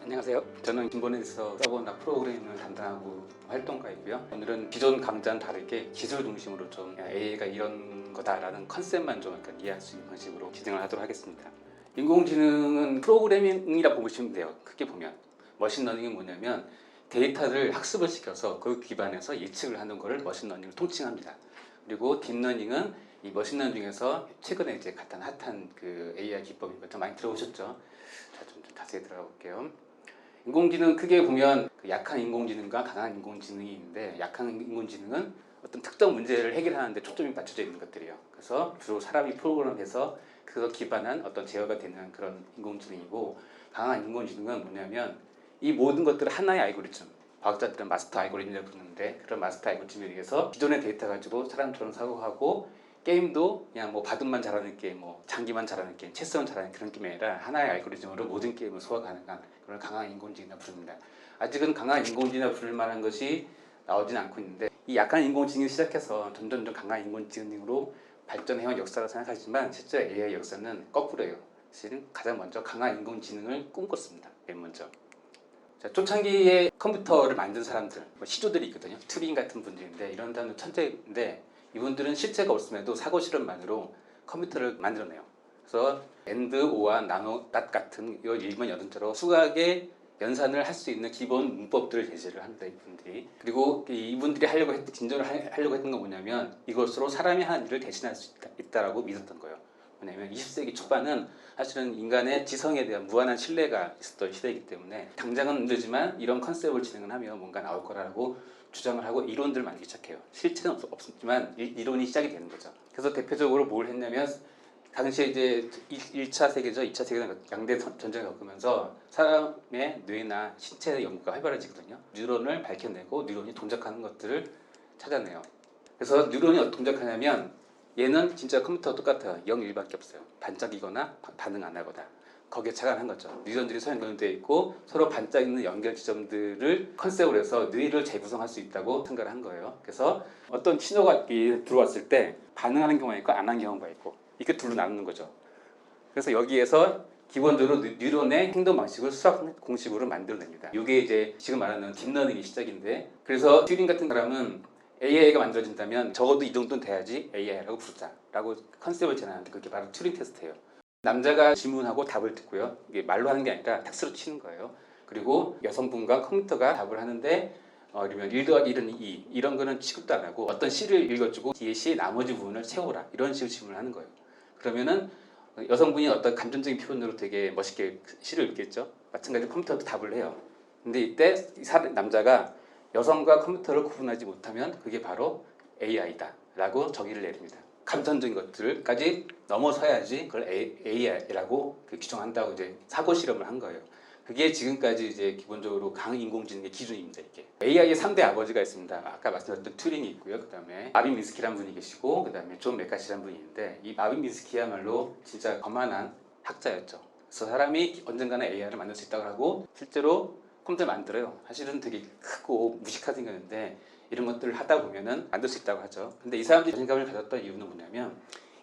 안녕하세요. 저는 김본에서 서버나 프로그래밍을 담당하고 활동가이고요. 오늘은 기존 강좌와는 다르게 기술 중심으로 좀 AI가 이런 거다라는 컨셉만 좀 약간 이해할 수 있는 방식으로 진행을 하도록 하겠습니다. 인공지능은 프로그래밍이라고 보시면 돼요. 크게 보면 머신러닝은 뭐냐면 데이터를 학습을 시켜서 그 기반에서 예측을 하는 것을 머신러닝을 통칭합니다. 그리고 딥러닝은 이 머신러닝 중에서 최근에 이제 가장 핫한 그 AI 기법인 것좀 많이 들어보셨죠? 자, 좀 자세히 들어가 볼게요. 인공지능 크게 보면 약한 인공지능과 강한 인공지능이 있는데, 약한 인공지능은 어떤 특정 문제를 해결하는 데 초점이 맞춰져 있는 것들이에요. 그래서 주로 사람이 프로그램해서 그거 기반한 어떤 제어가 되는 그런 인공지능이고, 강한 인공지능은 뭐냐면 이 모든 것들을 하나의 알고리즘, 과학자들은 마스터 알고리즘이라고 부르는데, 그런 마스터 알고리즘에 의해서 기존의 데이터 가지고 사람처럼 사고하고, 게임도 그냥 뭐 바둑만 잘하는 게임, 뭐 장기만 잘하는 게임, 체스만 잘하는 그런 게임이 아니라 하나의 알고리즘으로 모든 게임을 소화 가능한 그런 강한 인공지능이라고 부릅니다. 아직은 강한 인공지능이라고 부를 만한 것이 나오지는 않고 있는데, 이 약한 인공지능이 시작해서 점점 강한 인공지능으로 발전해온 역사를 생각하지만 실제 AI 역사는 거꾸로예요. 사실은 가장 먼저 강한 인공지능을 꿈꿨습니다. 맨 먼저. 자, 초창기에 컴퓨터를 만든 사람들, 뭐 시조들이 있거든요. 튜링 같은 분들인데, 이런 사람들 천재인데, 이분들은 실체가 없음에도 사고 실험만으로 컴퓨터를 만들어내요. 그래서 엔드, 오와 나노, 닷 같은 일본 여든처럼 수학의 연산을 할 수 있는 기본 문법들을 제시를 합니다, 이분들이. 그리고 이분들이 진전을 하려고 했던 건 뭐냐면, 이것으로 사람이 하는 일을 대신할 수 있다라고 믿었던 거예요. 왜냐면 20세기 초반은 사실은 인간의 지성에 대한 무한한 신뢰가 있었던 시대이기 때문에 당장은 힘들지만 이런 컨셉을 진행을 하면 뭔가 나올 거라고 주장을 하고 이론들을 만들기 시작해요. 실체는 없었지만 이론이 시작이 되는 거죠. 그래서 대표적으로 뭘 했냐면, 당시에 이제 1차 세계죠. 2차 세계는 양대 전쟁을 겪으면서 사람의 뇌나 신체 연구가 활발해지거든요. 뉴런을 밝혀내고 뉴런이 동작하는 것들을 찾아내요. 그래서 뉴런이 어떻게 동작하냐면, 얘는 진짜 컴퓨터와 똑같아요. 0, 1밖에 없어요. 반짝이거나 반응 안 하거나. 거기에 착안한 거죠. 뉴런들이 서로 연결되어 있고 서로 반짝이는 연결 지점들을 컨셉으로 해서 뇌를 재구성할 수 있다고 생각을 한 거예요. 그래서 어떤 신호가 들어왔을 때 반응하는 경우가 있고 안 하는 경우가 있고, 이렇게 둘로 나누는 거죠. 그래서 여기에서 기본적으로 뉴런의 행동 방식을 수학 공식으로 만들어냅니다. 이게 이제 지금 말하는 딥러닝의 시작인데, 그래서 튜링 같은 사람은 AI가 만들어진다면 적어도 이 정도는 돼야지 AI라고 부르자라고 컨셉을 제안하는데, 그게 바로 튜링 테스트예요. 남자가 질문하고 답을 듣고요. 이게 말로 하는 게 아니라 닥스로 치는 거예요. 그리고 여성분과 컴퓨터가 답을 하는데, 그러면 1 더하기 1은 2, 이런 거는 취급도 안 하고 어떤 시를 읽어주고 뒤에 시의 나머지 부분을 채워라, 이런 식으로 질문을 하는 거예요. 그러면은 여성분이 어떤 감정적인 표현으로 되게 멋있게 시를 읽겠죠. 마찬가지로 컴퓨터도 답을 해요. 근데 이때 남자가 여성과 컴퓨터를 구분하지 못하면 그게 바로 AI다 라고 정의를 내립니다. 감정적인 것들까지 넘어서야지 그걸 AI라고 규정한다고 이제 사고 실험을 한 거예요. 그게 지금까지 이제 기본적으로 강인공지능의 기준입니다. 이게 AI의 3대 아버지가 있습니다. 아까 말씀드렸던 튜링이 있고요. 그 다음에 마빈 미스키라는 분이 계시고, 그 다음에 존 메카시라는 분이 있는데, 이 마빈 미스키야말로 진짜 거만한 학자였죠. 그래서 사람이 언젠가는 AI를 만들 수 있다고 하고 실제로 컴퓨터를 만들어요. 사실은 되게 크고 무식하게 생겼는데 이런 것들을 하다 보면은 만들 수 있다고 하죠. 근데 이 사람들이 자신감을 가졌던 이유는 뭐냐면,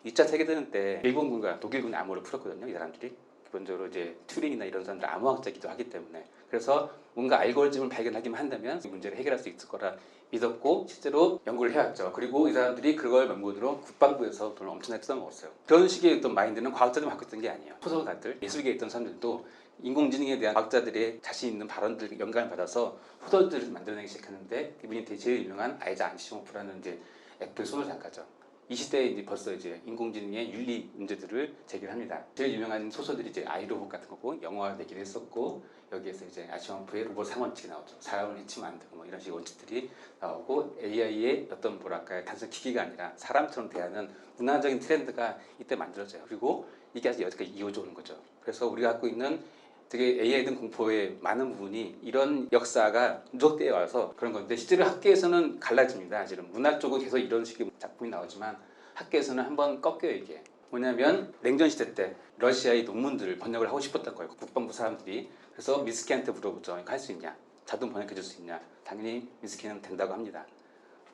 2차 세계대전 때 일본군과 독일군이 암호를 풀었거든요. 이 사람들이 기본적으로 이제 튜링이나 이런 사람들 암호학자이기도 하기 때문에, 그래서 뭔가 알고리즘을 발견하기만 한다면 이 문제를 해결할 수 있을 거라 믿었고 실제로 연구를 해왔죠. 그리고 이 사람들이 그걸 명분으로 국방부에서 돈을 엄청나게 뜯어먹었어요. 그런 식의 어떤 마인드는 과학자들만 갖고 있던 게 아니에요. 소설가들, 예술계에 있던 사람들도 인공지능에 대한 과학자들의 자신 있는 발언들 영감을 받아서 소설들을 만들어내기 시작했는데, 이분이 제일 유명한 아이작 아시모프라는 이제 애플 소설 작가죠. 이 시대에 이제 벌써 이제 인공지능의 윤리 문제들을 제기합니다. 제일 유명한 소설들이 이제 아이로봇 같은 거고 영화가 되기도 했었고, 여기에서 이제 아시모프의 로봇 상원칙이 나오죠. 사람을 해치면 안 되고 뭐 이런 식의 원칙들이 나오고, AI의 어떤 뭐랄까요, 단순 기기가 아니라 사람처럼 대하는 문화적인 트렌드가 이때 만들어져요. 그리고 이게 아주 여기까지 이어져 오는 거죠. 그래서 우리가 갖고 있는 되게 AI에 대한 공포의 많은 부분이 이런 역사가 누적되어 와서 그런 건데, 실제로 학계에서는 갈라집니다. 사실은 문화 쪽은 계속 이런 식의 작품이 나오지만 학계에서는 한번 꺾여요. 이게 뭐냐면, 냉전 시대 때 러시아의 논문들을 번역을 하고 싶었던 거예요, 국방부 사람들이. 그래서 미스키한테 물어보죠. 이거 할 수 있냐, 자동 번역해 줄 수 있냐. 당연히 미스키는 된다고 합니다.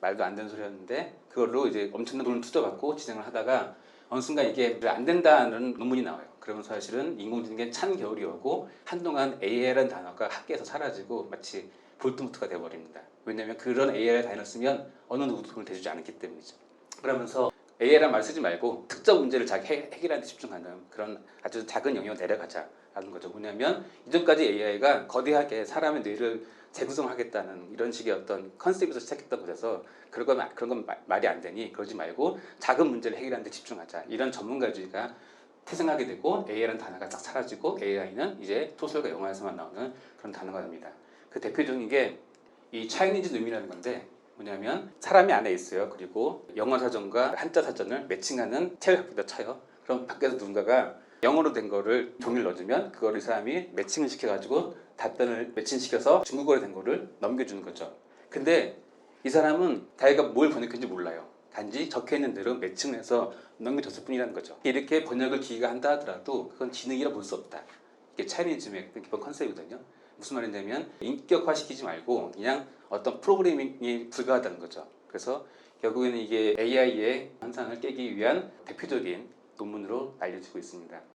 말도 안 되는 소리였는데 그걸로 이제 엄청난 돈을 투자받고 진행을 하다가 어느 순간 이게 안 된다는 논문이 나와요. 그러면 사실은 인공지능의 찬 겨울이 오고 한동안 AI라는 단어가 학계에서 사라지고 마치 볼트모트가 되어버립니다. 왜냐하면 그런 AI 단어를 쓰면 어느 누구도 그걸 대주지 않기 때문이죠. 그러면서 AI란 말 쓰지 말고 특정 문제를 자기 해결하는 데 집중하는 그런 아주 작은 영역을 내려가자라는 거죠. 뭐냐면 이전까지 AI가 거대하게 사람의 뇌를 재구성하겠다는 이런 식의 어떤 컨셉에서 시작했던 것에서 그런 건 말이 안 되니 그러지 말고 작은 문제를 해결하는 데 집중하자. 이런 전문가주의가 태생하게 되고 AI라는 단어가 딱 사라지고 AI는 이제 소설과 영화에서만 나오는 그런 단어가 됩니다. 그 대표적인 게 이 차이니즈 눔이라는 건데 뭐냐면 사람이 안에 있어요. 그리고 영어 사전과 한자 사전을 매칭하는 책을 갖다 쳐요. 그럼 밖에서 누군가가 영어로 된 거를 종이를 넣어주면 그거를 이 사람이 매칭을 시켜가지고 답변을 매칭시켜서 중국어로 된 거를 넘겨주는 거죠. 근데 이 사람은 자기가 뭘 번역했는지 몰라요. 단지 적혀있는 대로 매칭을 해서 넘겨줬을 뿐이라는 거죠. 이렇게 번역을 기계가 한다 하더라도 그건 지능이라 볼 수 없다. 이게 차이니즘의 기본 컨셉이거든요. 무슨 말이냐면 인격화시키지 말고 그냥 어떤 프로그래밍이 불가하다는 거죠. 그래서 결국에는 이게 AI의 현상을 깨기 위한 대표적인 논문으로 알려지고 있습니다.